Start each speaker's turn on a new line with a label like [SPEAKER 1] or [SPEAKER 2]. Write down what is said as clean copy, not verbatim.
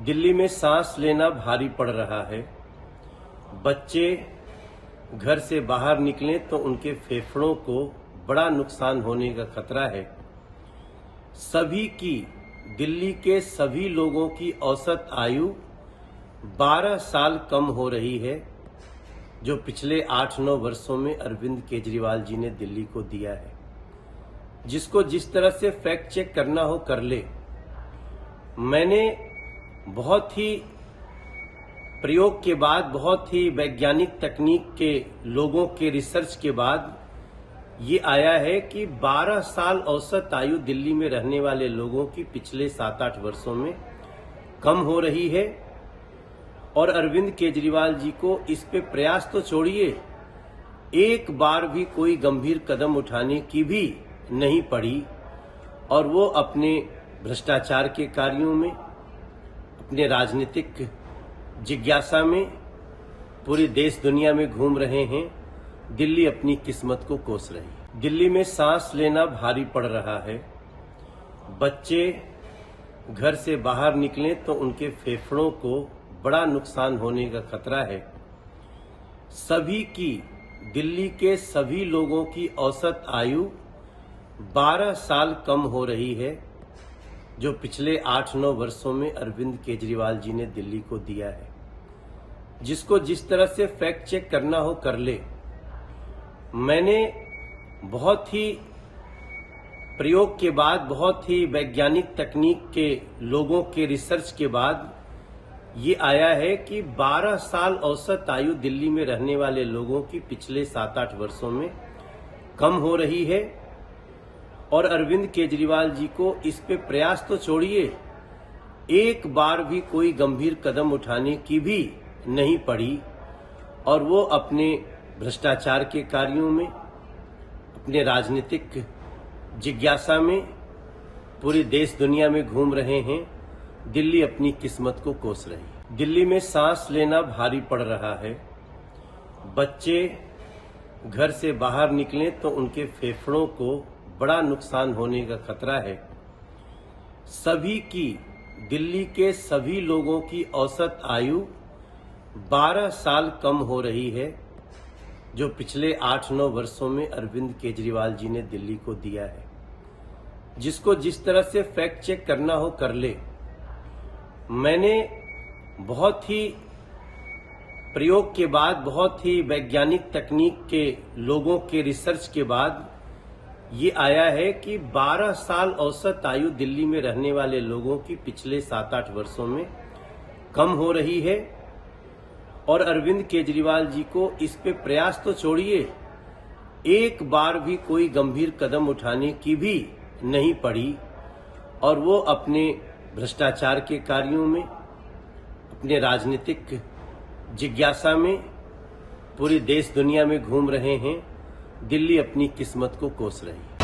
[SPEAKER 1] दिल्ली में सांस लेना भारी पड़ रहा है। बच्चे घर से बाहर निकलें तो उनके फेफड़ों को बड़ा नुकसान होने का खतरा है। सभी की, दिल्ली के सभी लोगों की औसत आयु 12 साल कम हो रही है, जो पिछले 8-9 वर्षों में अरविंद केजरीवाल जी ने दिल्ली को दिया है। जिसको जिस तरह से फैक्ट चेक करना हो कर ले। मैंने बहुत ही प्रयोग के बाद, बहुत ही वैज्ञानिक तकनीक के लोगों के रिसर्च के बाद ये आया है कि 12 साल औसत आयु दिल्ली में रहने वाले लोगों की पिछले 7-8 वर्षों में कम हो रही है। और अरविंद केजरीवाल जी को इस पे प्रयास तो छोड़िए, एक बार भी कोई गंभीर कदम उठाने की भी नहीं पड़ी। और वो अपने भ्रष्टाचार के कार्यों में, अपने राजनीतिक जिज्ञासा में पूरी देश दुनिया में घूम रहे हैं। दिल्ली अपनी किस्मत को कोस रही है। दिल्ली में सांस लेना भारी पड़ रहा है। बच्चे घर से बाहर निकलें तो उनके फेफड़ों को बड़ा नुकसान होने का खतरा है। सभी की, दिल्ली के सभी लोगों की औसत आयु 12 साल कम हो रही है, जो पिछले 8-9 वर्षों में अरविंद केजरीवाल जी ने दिल्ली को दिया है। जिसको जिस तरह से फैक्ट चेक करना हो कर ले। मैंने बहुत ही प्रयोग के बाद, बहुत ही वैज्ञानिक तकनीक के लोगों के रिसर्च के बाद ये आया है कि 12 साल औसत आयु दिल्ली में रहने वाले लोगों की पिछले 7-8 वर्षों में कम हो रही है। और अरविंद केजरीवाल जी को इस पे प्रयास तो छोड़िए, एक बार भी कोई गंभीर कदम उठाने की भी नहीं पड़ी। और वो अपने भ्रष्टाचार के कार्यों में, अपने राजनीतिक जिज्ञासा में पूरी देश दुनिया में घूम रहे हैं। दिल्ली अपनी किस्मत को कोस रही है। दिल्ली में सांस लेना भारी पड़ रहा है। बच्चे घर से बाहर निकलें तो उनके फेफड़ों को बड़ा नुकसान होने का खतरा है। सभी की, दिल्ली के सभी लोगों की औसत आयु 12 साल कम हो रही है, जो पिछले 8-9 वर्षों में अरविंद केजरीवाल जी ने दिल्ली को दिया है। जिसको जिस तरह से फैक्ट चेक करना हो कर ले। मैंने बहुत ही प्रयोग के बाद, बहुत ही वैज्ञानिक तकनीक के लोगों के रिसर्च के बाद ये आया है कि 12 साल औसत आयु दिल्ली में रहने वाले लोगों की पिछले 7-8 वर्षों में कम हो रही है। और अरविंद केजरीवाल जी को इस पे प्रयास तो छोड़िए, एक बार भी कोई गंभीर कदम उठाने की भी नहीं पड़ी। और वो अपने भ्रष्टाचार के कार्यों में, अपने राजनीतिक जिज्ञासा में पूरी देश दुनिया में घूम रहे हैं। दिल्ली अपनी किस्मत को कोस रही है।